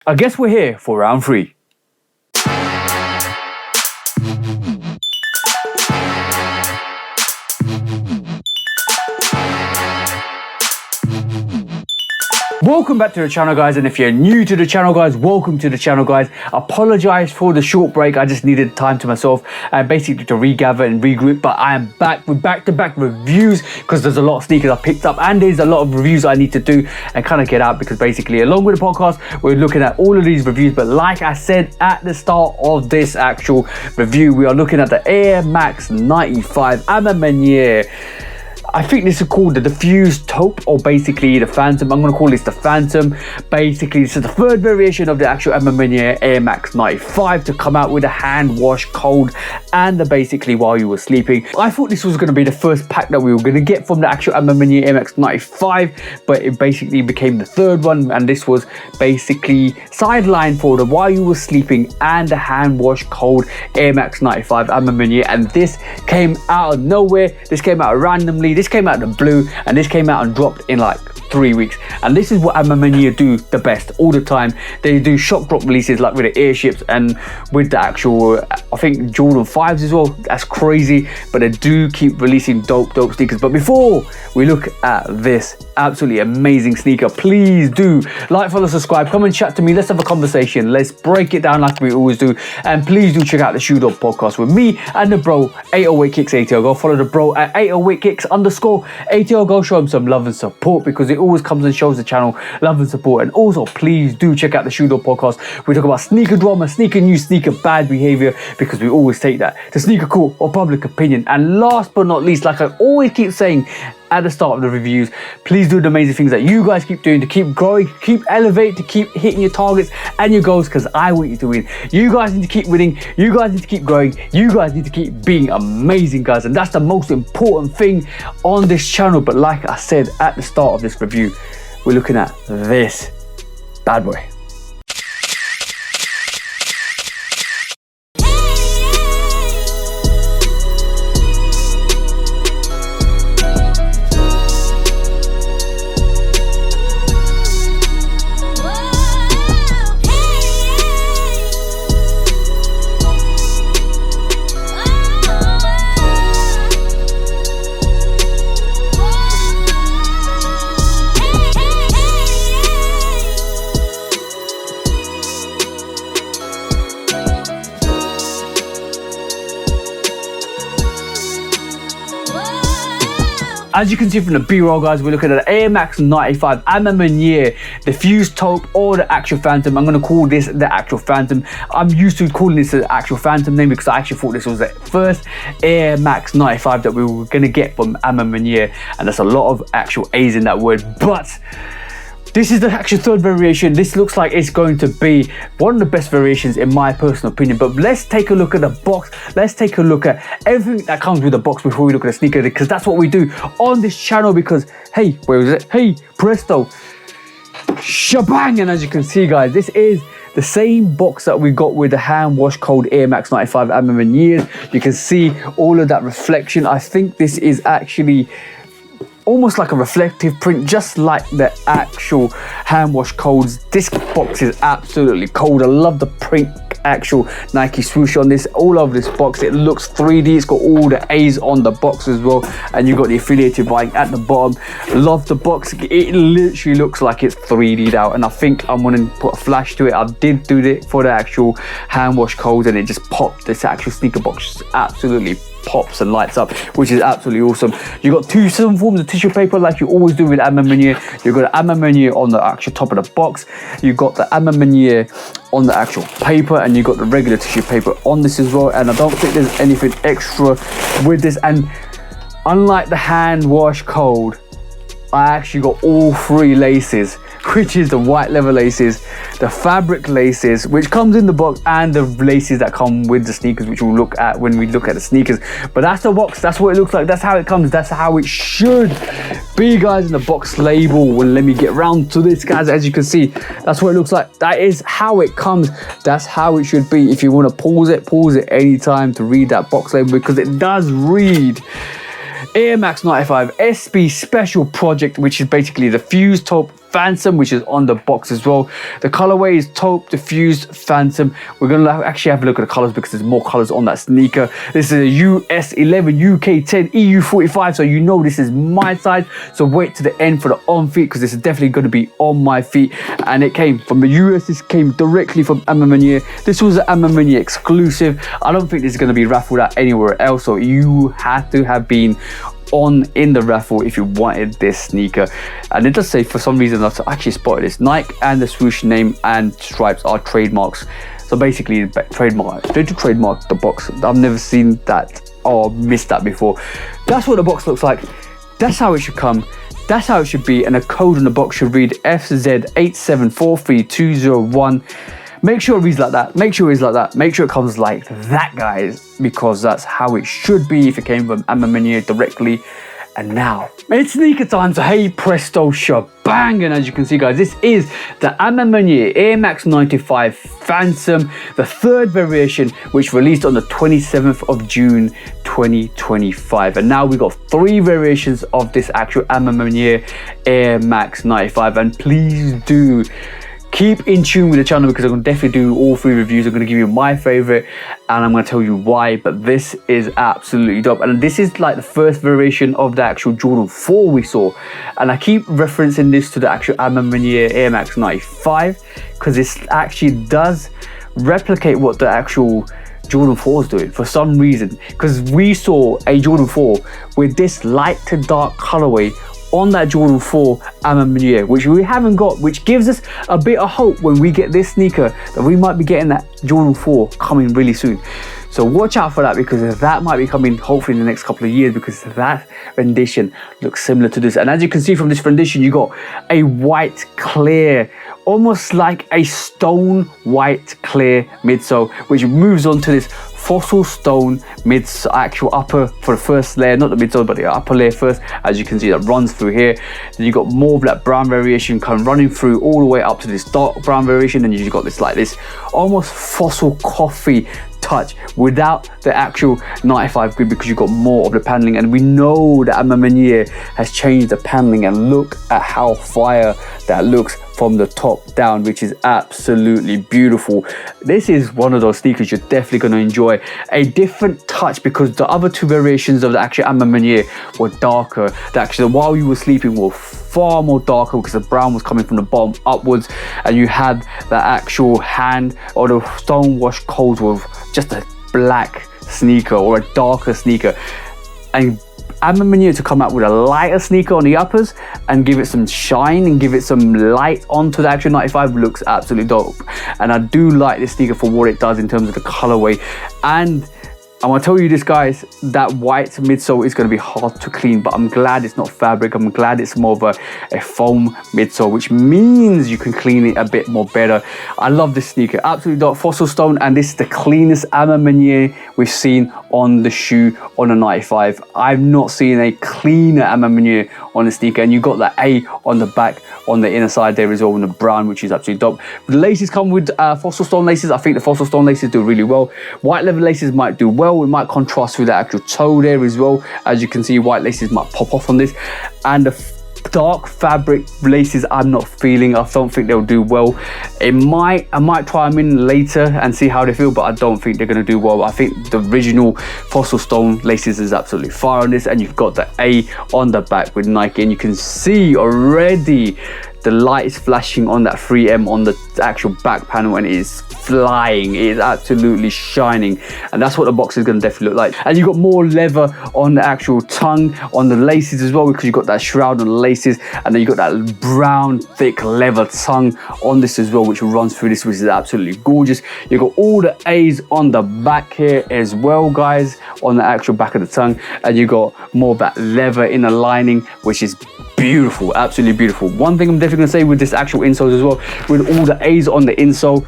I guess we're here for round 3. Welcome back to the channel, guys, and if you're new to the channel, guys, welcome to the channel, guys. Apologize for the short break. I just needed time to myself and basically to regather and regroup, but I am back with back-to-back reviews because there's a lot of sneakers I picked up and there's a lot of reviews I need to do and kind of get out, because basically along with the podcast we're looking at all of these reviews. But like I said at the start of this actual review, we are looking at the Air Max 95 A Ma Maniére. I think this is called the Diffused Taupe, or basically the Phantom. I'm going to call this the Phantom. Basically, this is the third variation of the actual A Ma Maniére Air Max 95 to come out with a hand wash, cold, and the basically while you were sleeping. I thought this was going to be the first pack that we were going to get from the actual A Ma Maniére Air Max 95, but it basically became the third one, and this was basically sidelined for the while you were sleeping and the hand wash, cold Air Max 95 A Ma Maniére. And this came out of nowhere. This came out randomly. This came out of the blue, and this came out and dropped in like 3 weeks. And this is what A Ma Maniére do the best all the time. They do shock drop releases like with the airships and with the actual I think Jordan 5s as well. That's crazy, but they do keep releasing dope sneakers. But before we look at this absolutely amazing sneaker, please do like, follow, subscribe, come and chat to me. Let's have a conversation. Let's break it down like we always do. And please do check out the Shoe Dog podcast with me and the bro 808 Kicks ATL. Go follow the bro at 808 Kicks _ ATL. Go show him some love and support, because it always comes and shows the channel love and support. And also please do check out the Shoe Dog podcast. We talk about sneaker drama, sneaker news, sneaker bad behavior, because we always take that to sneaker court or public opinion. And last but not least, like I always keep saying at the start of the reviews, please do the amazing things that you guys keep doing to keep growing, keep elevate, to keep hitting your targets and your goals, because I want you to win. You guys need to keep winning. You guys need to keep growing. You guys need to keep being amazing, guys, and that's the most important thing on this channel. But like I said at the start of this review, we're looking at this bad boy. As you can see from the B-roll, guys, we're looking at the Air Max 95 A Ma Maniére Diffused Taupe, or the actual Phantom. I'm going to call this the actual Phantom. I'm used to calling this the actual Phantom name because I actually thought this was the first Air Max 95 that we were going to get from A Ma Maniére, and there's a lot of actual A's in that word. But this is the actual third variation. This looks like it's going to be one of the best variations in my personal opinion. But let's take a look at the box. Let's take a look at everything that comes with the box before we look at the sneaker, because that's what we do on this channel. Because hey, where is it? Hey, presto, shabang! And as you can see, guys, this is the same box that we got with the hand wash cold Air Max 95 A Ma Maniére. You can see all of that reflection. I think this is actually almost like a reflective print, just like the actual hand wash colds. This box is absolutely cold. I love the print actual Nike swoosh on this all over this box. It looks 3D. It's got all the A's on the box as well, and you've got the affiliated buying at the bottom. Love the box. It literally looks like it's 3D'd out, and I think I'm gonna put a flash to it. I did do it for the actual hand wash colds, and it just popped. This actual sneaker box just absolutely pops and lights up, which is absolutely awesome. You got some forms of tissue paper like you always do with A Ma Maniére. You've got the A Ma Maniére on the actual top of the box. You've got the A Ma Maniére on the actual paper, and you got the regular tissue paper on this as well. And I don't think there's anything extra with this. And unlike the hand wash cold, I actually got all 3 laces, which is the white leather laces, the fabric laces, which comes in the box, and the laces that come with the sneakers, which we'll look at when we look at the sneakers. But that's the box. That's what it looks like. That's how it comes. That's how it should be, guys, in the box label. Well, let me get round to this, guys. As you can see, that's what it looks like. That is how it comes. That's how it should be. If you want to pause it anytime to read that box label, because it does read Air Max 95 SB Special Project, which is basically the Diffused Taupe Phantom, which is on the box as well. The colorway is Taupe, Diffused, Phantom. We're going to actually have a look at the colors because there's more colors on that sneaker. This is a US 11, UK 10, EU 45, so you know this is my size. So wait to the end for the on feet because this is definitely going to be on my feet. And it came from the US, this came directly from A Ma Maniére. This was an A Ma Maniére exclusive. I don't think this is going to be raffled out anywhere else, so you had to have been in the raffle if you wanted this sneaker. And it does say, for some reason I've actually spotted this, Nike and the swoosh name and stripes are trademarks. So basically trademark, they do trademark the box. I've never seen that or missed that before. That's what the box looks like. That's how it should come. That's how it should be. And the code on the box should read FZ8743201. Make sure it reads like that. Make sure it reads like that. Make sure it comes like that, guys, because that's how it should be if it came from A Ma Maniére directly. And now it's sneaker time, so hey presto shebang. And as you can see, guys, this is the A Ma Maniére Air Max 95 Phantom, the third variation, which released on the 27th of June 2025. And now we've got 3 variations of this actual A Ma Maniére Air Max 95. And please do keep in tune with the channel because I'm going to definitely do all 3 reviews. I'm going to give you my favorite and I'm going to tell you why, but this is absolutely dope. And this is like the first variation of the actual Jordan 4 we saw, and I keep referencing this to the actual A Ma Maniére Air Max 95 because this actually does replicate what the actual Jordan 4 is doing for some reason, because we saw a Jordan 4 with this light to dark colorway on that Jordan 4 A Ma Maniére, which we haven't got, which gives us a bit of hope when we get this sneaker that we might be getting that Jordan 4 coming really soon. So watch out for that because that might be coming hopefully in the next couple of years, because that rendition looks similar to this. And as you can see from this rendition, you got a white clear, almost like a stone white clear midsole, which moves on to this fossil stone actual upper for the first layer, not the midsole but the upper layer first, as you can see that runs through here. Then you got more of that brown variation come running through all the way up to this dark brown variation, and you got this like this almost fossil coffee touch without the actual 95 grid, because you've got more of the paneling. And we know that A Ma Maniére has changed the paneling, and look at how fire that looks from the top down, which is absolutely beautiful. This is one of those sneakers you're definitely going to enjoy. A different touch, because the other 2 variations of the actual A Ma Maniére were darker. The actually while you were sleeping were far more darker because the brown was coming from the bottom upwards, and you had the actual hand or the stone wash codes with just a black sneaker or a darker sneaker. And A Ma Maniére to come out with a lighter sneaker on the uppers and give it some shine and give it some light onto the actual 95 looks absolutely dope. And I do like this sneaker for what it does in terms of the colorway. And I'm gonna tell you this, guys, that white midsole is gonna be hard to clean, but I'm glad it's not fabric. I'm glad it's more of a foam midsole, which means you can clean it a bit more better. I love this sneaker, absolutely dope. Fossil stone, and this is the cleanest A Ma Maniére we've seen on the shoe on a 95. I've not seen a cleaner A Ma Maniére on the sneaker, and you got that A on the back on the inner side there as well in the brown, which is absolutely dope. The laces come with fossil stone laces. I think the fossil stone laces do really well. White leather laces might do well. It might contrast with the actual toe there as well. As you can see, white laces might pop off on this, and the dark fabric laces I'm not feeling. I don't think they'll do well. I might try them in later and see how they feel, but I don't think they're going to do well. I think the original fossil stone laces is absolutely fire on this, and you've got the A on the back with Nike, and you can see already the light is flashing on that 3M on the actual back panel, and it is flying. It is absolutely shining, and that's what the box is going to definitely look like. And you've got more leather on the actual tongue, on the laces as well, because you've got that shroud on the laces, and then you've got that brown thick leather tongue on this as well, which runs through this, which is absolutely gorgeous. You've got all the A's on the back here as well, guys, on the actual back of the tongue, and you've got more of that leather in the lining, which is beautiful, absolutely beautiful. One thing I'm definitely going to say with this actual insole as well, with all the A's on the insole,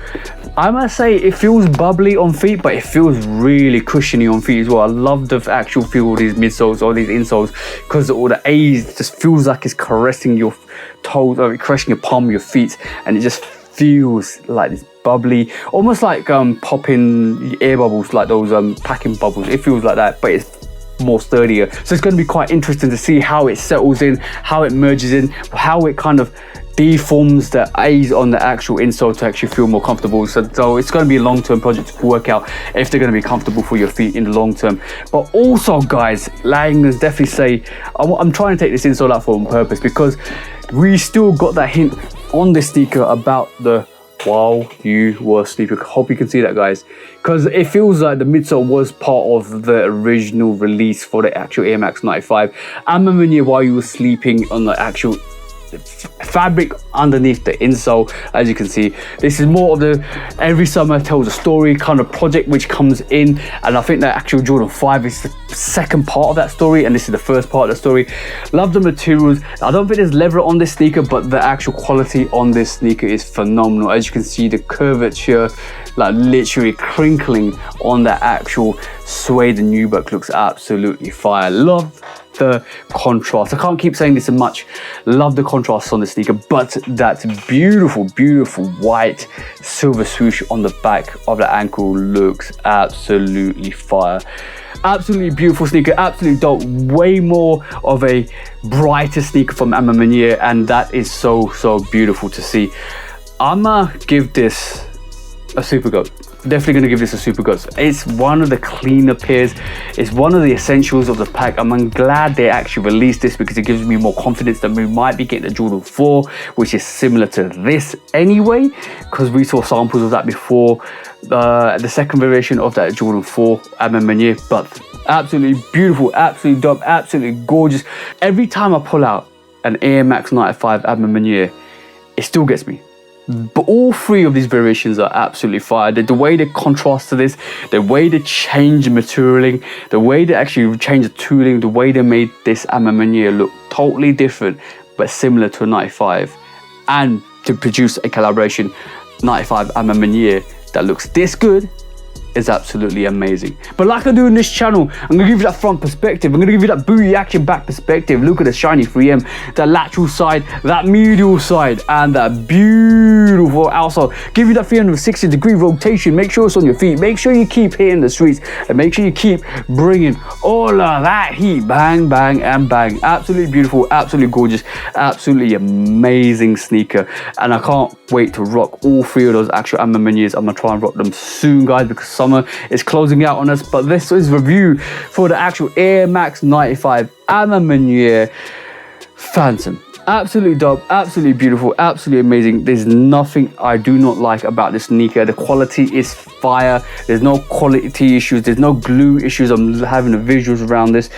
I must say it feels bubbly on feet, but it feels really cushiony on feet as well. I love the actual feel of these midsoles or these insoles, because all the A's just feels like it's caressing your toes or caressing your palm of your feet, and it just feels like this bubbly, almost like popping air bubbles, like those packing bubbles. It feels like that, but it's more sturdier. So it's going to be quite interesting to see how it settles in, how it merges in, how it kind of deforms the A's on the actual insole to actually feel more comfortable. So it's going to be a long-term project to work out if they're going to be comfortable for your feet in the long term. But also, guys, I'm going to definitely say I'm trying to take this insole out for on purpose, because we still got that hint on this sneaker about the while you were sleeping. Hope you can see that, guys, because it feels like the midsole was part of the original release for the actual Air Max 95. A Ma Maniére while you were sleeping on the actual fabric underneath the insole. As you can see, this is more of the every summer tells a story kind of project which comes in, and I think the actual Jordan 5 is the second part of that story, and this is the first part of the story. Love the materials. I don't think there's leather on this sneaker, but the actual quality on this sneaker is phenomenal. As you can see, the curvature like literally crinkling on the actual suede nubuck looks absolutely fire. Love the contrast. I can't keep saying this much. Love the contrast on the sneaker, but that beautiful white silver swoosh on the back of the ankle looks absolutely fire. Absolutely beautiful sneaker, absolutely dope. Way more of a brighter sneaker from A Ma Maniére, and that is so beautiful to see. I'ma give this a super go. Definitely going to give this a super go. It's one of the cleaner pairs. It's one of the essentials of the pack. I'm glad they actually released this, because it gives me more confidence that we might be getting the Jordan 4, which is similar to this anyway, because we saw samples of that before. The second variation of that Jordan 4 A Ma Maniére, but absolutely beautiful, absolutely dope, absolutely gorgeous. Every time I pull out an Air Max 95 A Ma Maniére, it still gets me. But all three of these variations are absolutely fire. The way they contrast to this, the way they change the materialing, the way they actually change the tooling, the way they made this A Ma Maniére look totally different but similar to a 95, and to produce a collaboration 95 A Ma Maniére that looks this good is absolutely amazing. But like I do in this channel, I'm gonna give you that front perspective. I'm gonna give you that booty action back perspective. Look at the shiny 3M, that lateral side, that medial side, and that beautiful outside. Give you that 360-degree rotation. Make sure it's on your feet. Make sure you keep hitting the streets, and make sure you keep bringing all of that heat. Bang, bang, and bang. Absolutely beautiful, absolutely gorgeous, absolutely amazing sneaker. And I can't wait to rock all three of those actual A Ma Manières. I'm gonna try and rock them soon, guys, because summer is closing out on us. But this is review for the actual Air Max 95 A Ma Maniére Phantom. Absolutely dope, absolutely beautiful, absolutely amazing. There's nothing I do not like about this sneaker. The quality is fire. There's no quality issues. There's no glue issues. I'm having the visuals around this.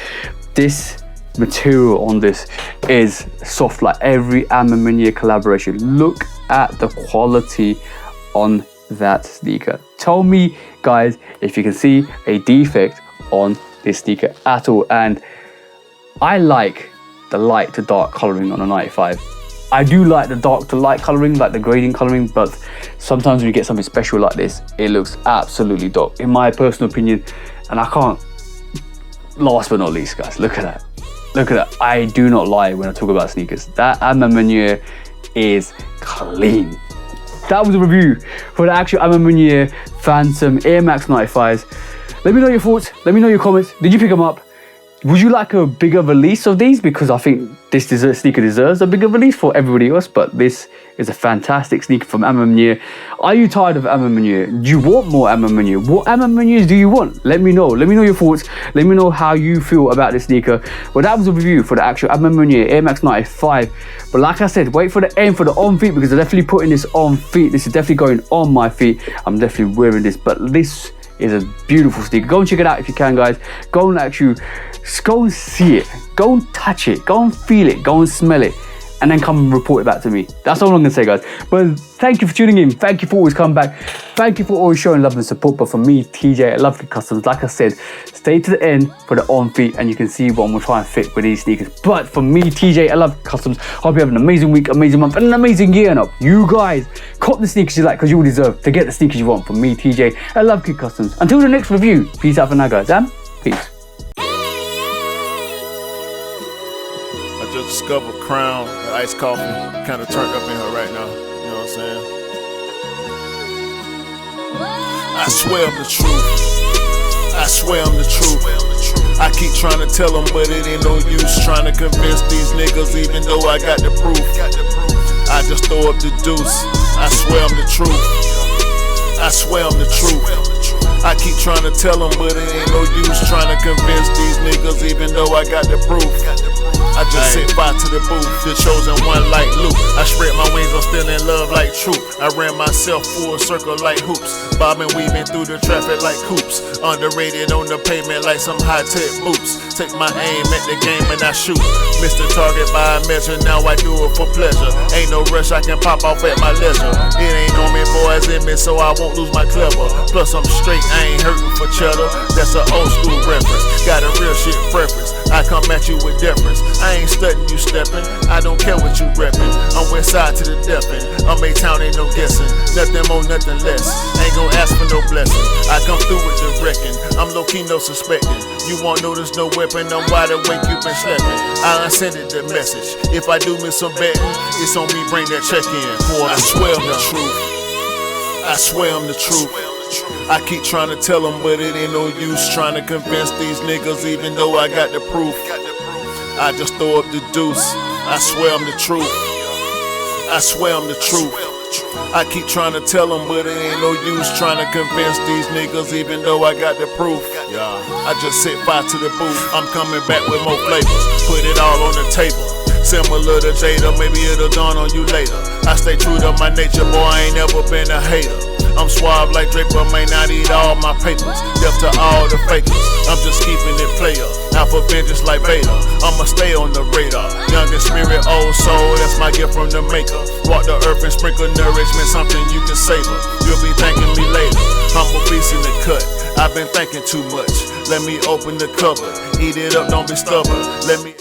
This material on this is soft like every A Ma Maniére collaboration. Look at the quality on that sneaker. Tell me, guys, if you can see a defect on this sneaker at all. And I like the light to dark coloring on a 95. I do like the dark to light coloring, like the grading coloring, but sometimes when you get something special like this, it looks absolutely dope, in my personal opinion. And I can't, last but not least, guys, look at that. Look at that. I do not lie when I talk about sneakers. That A Ma Maniére is clean. That was a review for the actual A Ma Maniére Phantom Air Max 95s. Let me know your thoughts. Let me know your comments. Did you pick them up? Would you like a bigger release of these? Because I think this sneaker deserves a bigger release for everybody else. But this is a fantastic sneaker from A Ma Maniére. Are you tired of A Ma Maniére? Do you want more A Ma Maniére? What A Ma Manieres do you want? Let me know. Let me know your thoughts. Let me know how you feel about this sneaker. Well, that was a review for the actual A Ma Maniére Air Max 95. But like I said, wait for the end for the on feet, because I'm definitely putting this on feet. This is definitely going on my feet. I'm definitely wearing this. But this is a beautiful sneaker. Go and check it out if you can, guys. Go and see it. Go and touch it. Go and feel it. Go and smell it. And then come and report it back to me. That's all I'm gonna say, guys. But thank you for tuning in. Thank you for always coming back. Thank you for always showing love and support. But for me, TJ, I love the customs. Like I said, stay to the end for the on feet, and you can see what I'm gonna try and fit with these sneakers. But for me, TJ, I love customs. Hope you have an amazing week, amazing month, and an amazing year. And up, you guys, cop the sneakers you like, because you all deserve to get the sneakers you want. From me, TJ, I love Kid Customs. Until the next review, peace out for now, guys. And peace. Just discovered Crown and iced coffee, kind of turned up in her right now. You know what I'm saying? I swear I'm the truth. I swear I'm the truth. I keep trying to tell them, but it ain't no use trying to convince these niggas, even though I got the proof. I just throw up the deuce. I swear I'm the truth. I swear I'm the truth. I keep trying to tell them, but it ain't no use trying to convince these niggas, even though I got the proof. I just set fire to the booth, the chosen one like Luke. I spread my wings, I'm still in love like truth. I ran myself full circle like hoops, bobbing, weaving through the traffic like coops. Underrated on the pavement like some high-tech boots. Take my aim at the game and I shoot. Missed the target by a measure, now I do it for pleasure. Ain't no rush, I can pop off at my leisure. It ain't on me, boys in me, so I won't lose my clever. Plus I'm straight, I ain't hurting for cheddar. That's an old school reference, got a real shit preference. I come at you with deference. I ain't studying you stepping, I don't care what you reppin'. I'm west side to the death end. I'm A-town, ain't no guessing. Nothing more, nothing less. Ain't gon' ask for no blessing. I come through with the wrecking. I'm low-key, no suspecting. You won't notice no weapon. I'm wide awake, you been sleeping. I unsended the message. If I do miss some betting, it's on me, bring that check in. I swear I'm the truth. I swear I'm the truth. I keep trying to tell them, but it ain't no use trying to convince these niggas, even though I got the proof. I just throw up the deuce. I swear I'm the truth. I swear I'm the truth. I keep trying to tell them, but it ain't no use trying to convince these niggas, even though I got the proof. I just set fire to the booth. I'm coming back with more flavors. Put it all on the table. Similar to Jada, maybe it'll dawn on you later. I stay true to my nature, boy, I ain't never been a hater. I'm suave like Draper, may not eat all my papers. Deaf to all the fakers, I'm just keeping it player. Alpha vengeance like Vader, I'ma stay on the radar. Young in spirit, old soul, that's my gift from the maker. Walk the earth and sprinkle nourishment, something you can savor. You'll be thanking me later, humble beast in the cut. I've been thinking too much, let me open the cover. Eat it up, don't be stubborn, let me